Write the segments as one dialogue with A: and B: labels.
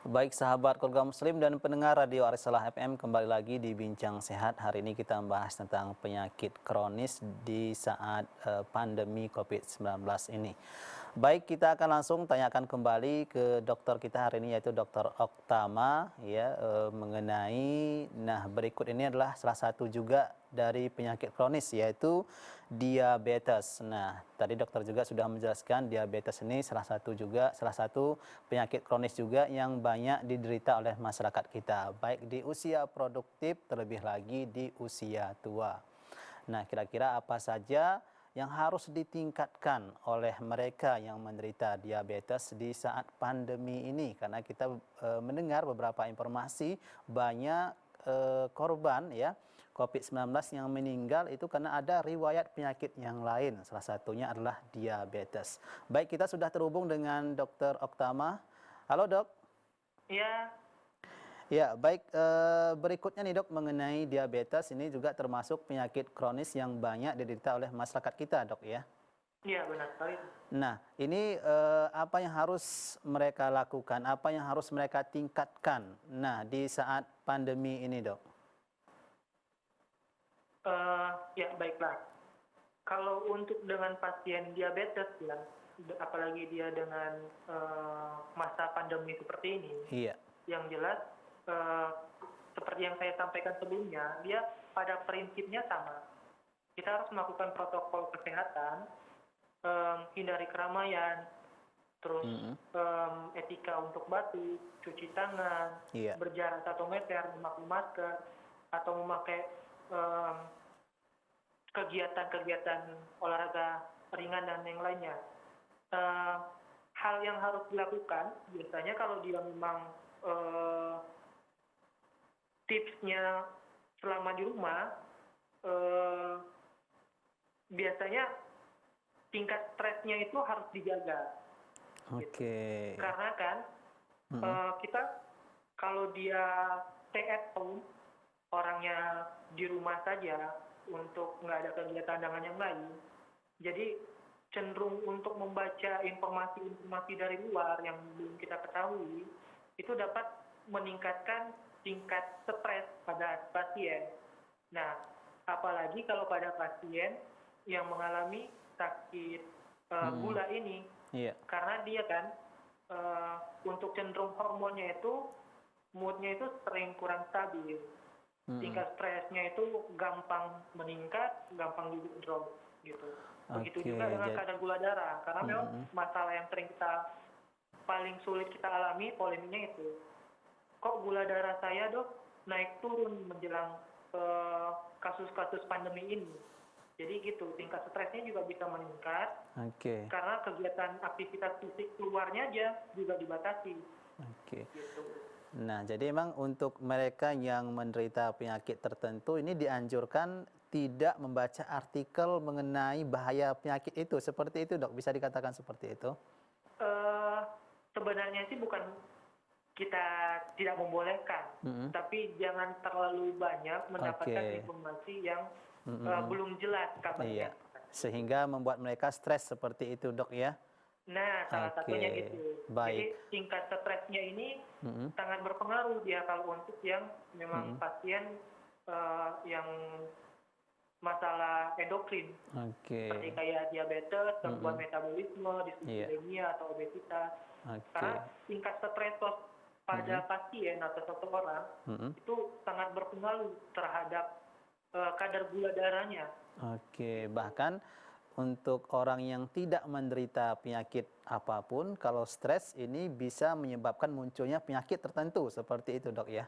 A: Baik sahabat keluarga muslim dan pendengar Radio Arisalah FM, kembali lagi di Bincang Sehat. Hari ini kita membahas tentang penyakit kronis di saat pandemi COVID-19 ini. Baik, kita akan langsung tanyakan kembali ke dokter kita hari ini, yaitu Dokter Oktama, ya, mengenai, berikut ini adalah salah satu juga dari penyakit kronis, yaitu diabetes. Nah, tadi dokter juga sudah menjelaskan diabetes ini salah satu penyakit kronis juga yang banyak diderita oleh masyarakat kita, baik di usia produktif terlebih lagi di usia tua. Nah, kira-kira apa saja yang harus ditingkatkan oleh mereka yang menderita diabetes di saat pandemi ini? Karena kita mendengar beberapa informasi banyak korban ya COVID-19 yang meninggal itu karena ada riwayat penyakit yang lain. Salah satunya adalah diabetes. Baik, kita sudah terhubung dengan Dokter Oktama. Halo, Dok.
B: Iya,
A: Ya, baik. Berikutnya nih, Dok, mengenai diabetes ini juga termasuk penyakit kronis yang banyak diderita oleh masyarakat kita, Dok, ya.
B: iya benar sekali.
A: Nah, ini apa yang harus mereka lakukan, apa yang harus mereka tingkatkan, di saat pandemi ini, Dok?
B: Ya baiklah. Kalau untuk dengan pasien diabetes ya, apalagi dia dengan masa pandemi seperti ini,
A: Iya.
B: yang jelas eh, seperti yang saya sampaikan sebelumnya, dia pada prinsipnya sama. Kita harus melakukan protokol kesehatan, hindari keramaian, terus etika untuk batuk, cuci tangan,
A: Iya.
B: berjarak 1 meter, memakai masker, atau memakai em, kegiatan-kegiatan olahraga ringan dan yang lainnya. Eh, Hal yang harus dilakukan biasanya kalau dia memang tipsnya selama di rumah, eh, biasanya tingkat stresnya itu harus dijaga.
A: Oke.
B: Karena kan kita kalau dia stay at home, orangnya di rumah saja untuk nggak ada kegiatan dengan yang lain, jadi cenderung untuk membaca informasi-informasi dari luar yang belum kita ketahui, itu dapat meningkatkan tingkat stres pada pasien. Nah, apalagi kalau pada pasien yang mengalami sakit gula ini,
A: Iya.
B: karena dia kan untuk cenderung hormonnya itu, moodnya itu sering kurang stabil. Tingkat stresnya itu gampang meningkat, gampang juga drop gitu. Begitu
A: Oke.
B: juga dengan kadar gula darah, karena memang masalah yang sering paling sulit kita alami polemiknya itu. Kok gula darah saya, Dok, naik turun menjelang kasus-kasus pandemi ini? Jadi gitu, tingkat stresnya juga bisa meningkat
A: Oke.
B: karena kegiatan aktivitas fisik keluarnya aja juga dibatasi
A: Oke.
B: gitu.
A: Nah, jadi memang untuk mereka yang menderita penyakit tertentu ini dianjurkan tidak membaca artikel mengenai bahaya penyakit itu. Seperti itu, Dok. Bisa dikatakan seperti itu?
B: Eh, Sebenarnya sih bukan kita tidak membolehkan, tapi jangan terlalu banyak mendapatkan
A: Oke.
B: informasi yang belum jelas kabarnya.
A: Iya. Sehingga membuat mereka stres seperti itu, Dok, ya?
B: Nah, salah satunya
A: Oke.
B: gitu.
A: Baik.
B: Jadi tingkat stresnya ini sangat berpengaruh dia kalau untuk yang memang pasien yang masalah endokrin,
A: Oke.
B: seperti kayak diabetes, gangguan metabolisme,
A: Iya.
B: dislipidemia atau obesitas.
A: Oke.
B: Karena tingkat stres pada pasien atau seseorang itu sangat berpengaruh terhadap kadar gula darahnya.
A: Oke, bahkan untuk orang yang tidak menderita penyakit apapun, kalau stres ini bisa menyebabkan munculnya penyakit tertentu, seperti itu, Dok, ya?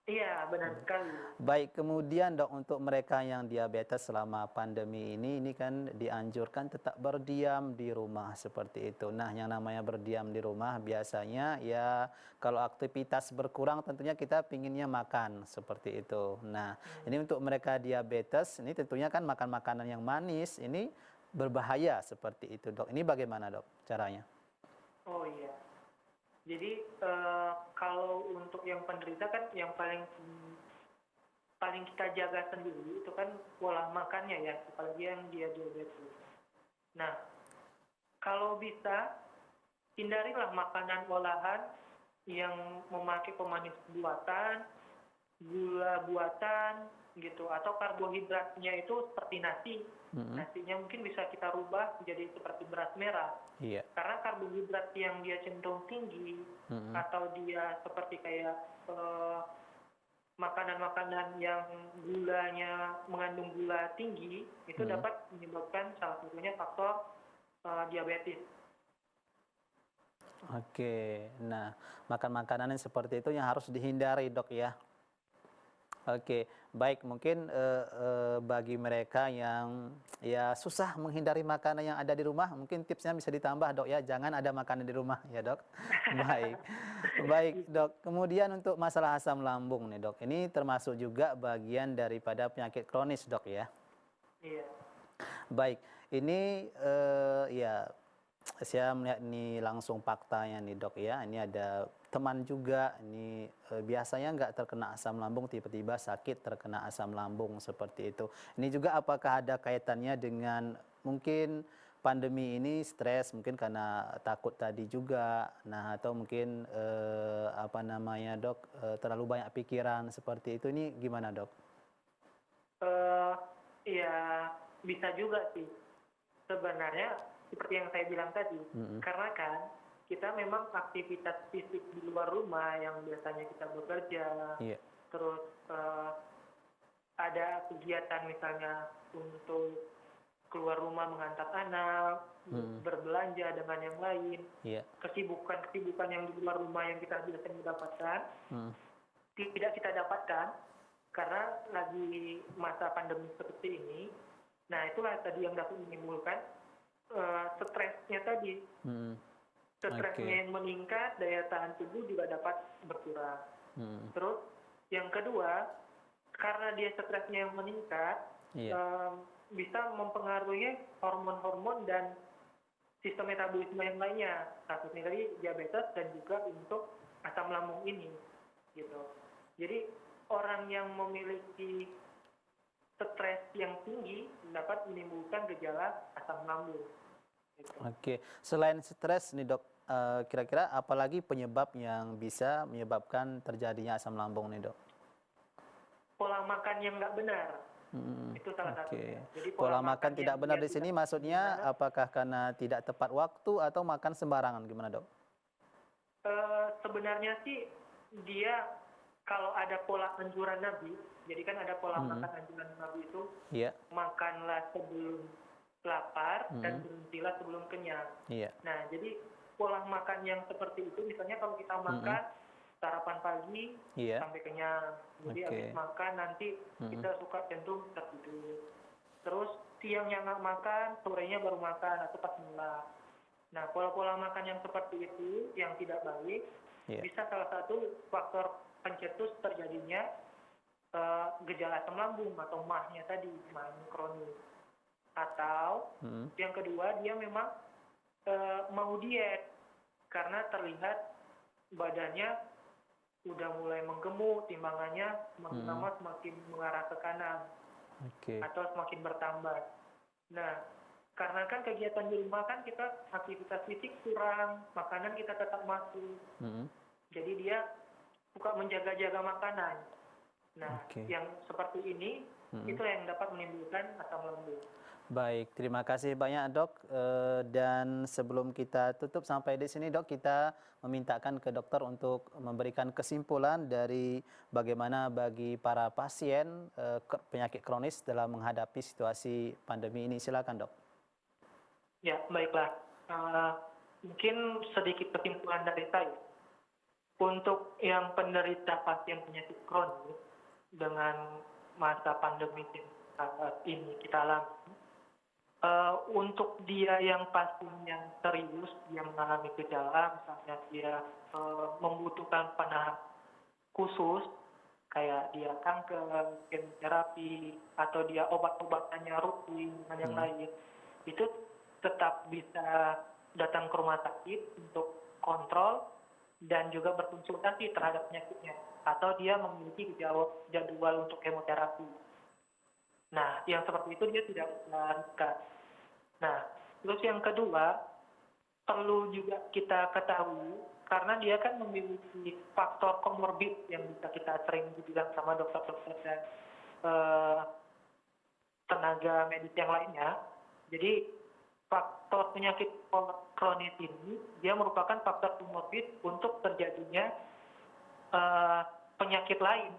B: Iya, benar sekali.
A: Baik, kemudian, Dok, untuk mereka yang diabetes selama pandemi ini kan dianjurkan tetap berdiam di rumah, seperti itu. Nah, yang namanya berdiam di rumah biasanya ya kalau aktivitas berkurang tentunya kita pinginnya makan, seperti itu. Nah, ini untuk mereka diabetes, ini tentunya kan makan makanan yang manis, ini berbahaya seperti itu, Dok. Ini bagaimana, Dok, caranya?
B: Oh iya. Jadi kalau untuk yang penderita kan yang paling kita jaga sendiri itu kan pola makannya ya, apalagi yang dia diabetes. Nah, kalau bisa hindarilah makanan olahan yang memakai pemanis buatan, gula buatan gitu, atau karbohidratnya itu seperti nasi.
A: Mm-mm.
B: Nasinya mungkin bisa kita rubah menjadi seperti beras merah.
A: Iya.
B: Karena karbohidrat yang dia cenderung tinggi
A: Mm-mm.
B: atau dia seperti kayak makanan-makanan yang gulanya mengandung gula tinggi itu
A: Mm-mm.
B: dapat menyebabkan salah satunya faktor diabetes.
A: Oke, nah makan makanan yang seperti itu yang harus dihindari dok ya. Oke, baik mungkin bagi mereka yang ya susah menghindari makanan yang ada di rumah, mungkin tipsnya bisa ditambah dok ya, jangan ada makanan di rumah ya dok. Baik, baik dok. Kemudian untuk masalah asam lambung nih dok, ini termasuk juga bagian daripada penyakit kronis dok ya.
B: Iya.
A: Baik, ini ya saya melihat ini langsung faktanya nih dok ya. Ini ada teman juga, ini biasanya nggak terkena asam lambung, tiba-tiba sakit terkena asam lambung seperti itu. Ini juga apakah ada kaitannya dengan mungkin pandemi ini stres, mungkin karena takut tadi juga. Nah atau mungkin apa namanya dok, terlalu banyak pikiran seperti itu. Ini gimana dok?
B: Eh, ya bisa juga sih. Sebenarnya seperti yang saya bilang tadi,
A: Mm-mm.
B: karena kan kita memang aktivitas fisik di luar rumah yang biasanya kita bekerja,
A: Iya.
B: terus ada kegiatan misalnya untuk keluar rumah mengantar anak, berbelanja dengan yang lain,
A: Iya.
B: kesibukan-kesibukan yang di luar rumah yang kita biasanya dapatkan,
A: Mm.
B: tidak kita dapatkan karena lagi masa pandemi seperti ini. Nah, itulah tadi yang dapat menimbulkan stresnya tadi.
A: Mm.
B: Stresnya
A: Oke.
B: yang meningkat, daya tahan tubuh juga dapat berkurang.
A: Mm.
B: Terus, yang kedua, karena dia stresnya yang meningkat,
A: Iya.
B: bisa mempengaruhi hormon-hormon dan sistem metabolisme yang lainnya. Satunya tadi diabetes dan juga untuk asam lambung ini, gitu. Jadi orang yang memiliki stres yang tinggi dapat menimbulkan gejala asam lambung. Gitu.
A: Oke, selain stres nih dok, kira-kira apalagi penyebab yang bisa menyebabkan terjadinya asam lambung nih dok?
B: Pola makan yang nggak benar itu salah
A: Oke.
B: satunya. Jadi
A: Pola makan tidak
B: yang
A: benar
B: dia
A: di sini
B: tidak
A: maksudnya
B: benar,
A: apakah karena tidak tepat waktu atau makan sembarangan gimana dok?
B: sebenarnya sih dia kalau ada pola anjuran Nabi, jadi kan ada pola makan anjuran Nabi itu
A: Iya.
B: makanlah sebelum lapar dan berhentilah sebelum kenyang.
A: Iya.
B: Nah, jadi pola makan yang seperti itu, misalnya kalau kita makan sarapan pagi
A: Iya.
B: sampai kenyang, jadi
A: Oke.
B: habis makan nanti kita suka cenderung tertidur. Terus siangnya nggak makan, sorenya baru makan atau pas malam. Nah, pola-pola makan yang seperti itu yang tidak baik
A: Iya.
B: bisa salah satu faktor pencetus terjadinya gejala asam lambung atau MAH-nya tadi, MAH kronis. Atau yang kedua dia memang mau diet karena terlihat badannya udah mulai menggemuk, timbangannya semakin lama semakin mengarah ke kanan
A: Oke.
B: atau semakin bertambah. Nah, karena kan kegiatan di rumah kan kita aktivitas fisik kurang, makanan kita tetap masuk. Jadi dia suka menjaga-jaga makanan. Nah,
A: Oke.
B: yang seperti ini itu yang dapat menimbulkan asam lambung.
A: Baik, terima kasih banyak dok. Dan sebelum kita tutup sampai di sini dok, kita memintakan ke dokter untuk memberikan kesimpulan dari bagaimana bagi para pasien penyakit kronis dalam menghadapi situasi pandemi ini. Silakan dok.
B: Ya, baiklah. Mungkin sedikit kesimpulan dari saya. Untuk yang penderita pasien penyakit kronis dengan masa pandemi saat ini kita alami, untuk dia yang pasien yang serius, yang mengalami gejala, misalnya dia membutuhkan penanganan khusus, kayak dia kanker, kemoterapi, atau dia obat-obatannya rutin dan yang lain, itu tetap bisa datang ke rumah sakit untuk kontrol dan juga berkonsultasi terhadap penyakitnya, atau dia memiliki jadwal untuk kemoterapi. Nah, yang seperti itu dia tidak riskan. Nah, terus yang kedua, perlu juga kita ketahui karena dia kan memiliki faktor komorbid yang bisa kita sering dibilang sama dokter-dokter dan eh, tenaga medis yang lainnya. Jadi faktor penyakit kronis ini dia merupakan faktor komorbid untuk terjadinya penyakit lain,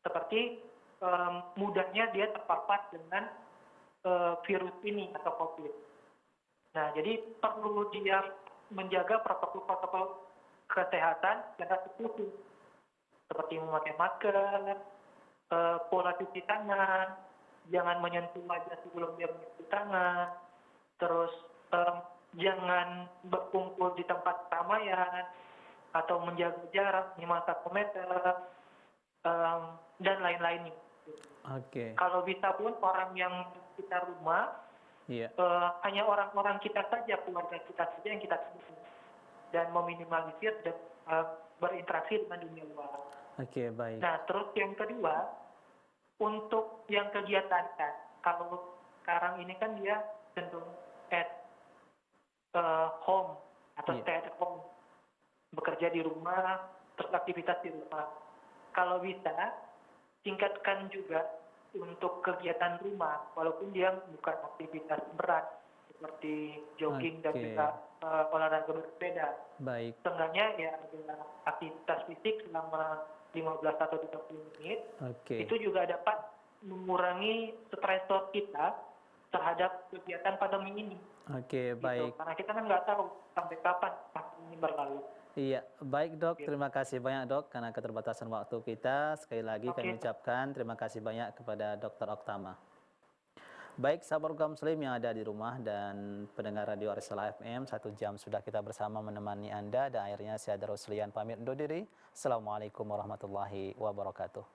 B: seperti mudahnya dia terpapar dengan virus ini atau COVID. Nah, jadi perlu dia menjaga protokol-protokol kesehatan yang tertentu, seperti memakai masker, pola cuci tangan, jangan menyentuh wajah sebelum dia menyentuh tangan, terus jangan berkumpul di tempat keramaian, atau menjaga jarak 5-1 meter, dan lain-lainnya.
A: Oke.
B: Kalau bisa pun orang yang di sekitar rumah,
A: Iya.
B: hanya orang-orang kita saja, keluarga kita saja yang kita temui, dan meminimalisir dan berinteraksi dengan dunia luar.
A: Oke, baik.
B: Nah, terus yang kedua, untuk yang kegiatan kan, kalau sekarang ini kan dia cenderung at home atau
A: Iya.
B: stay at home, bekerja di rumah, terus aktivitas di rumah. Kalau bisa, tingkatkan juga untuk kegiatan rumah, walaupun dia bukan aktivitas berat seperti jogging dan
A: Oke.
B: juga olahraga bersepeda.
A: Baik.
B: Seenggaknya ya ada aktivitas fisik selama 15 atau 30 menit.
A: Oke.
B: Itu juga dapat mengurangi stresor kita terhadap kegiatan pandemi ini.
A: Oke,
B: Gitu.
A: baik.
B: Karena kita kan nggak tahu sampai kapan pandemi ini berlalu.
A: Iya, baik Dok.
B: Gitu.
A: Terima kasih banyak Dok karena keterbatasan waktu kita. Sekali lagi
B: Oke.
A: kami ucapkan terima kasih banyak kepada Dr. Oktama. Baik, sahabat program Muslim yang ada di rumah dan pendengar Radio Arisalah FM, 1 jam sudah kita bersama menemani Anda dan akhirnya saya Darul Selian pamit undur diri. Assalamualaikum warahmatullahi wabarakatuh.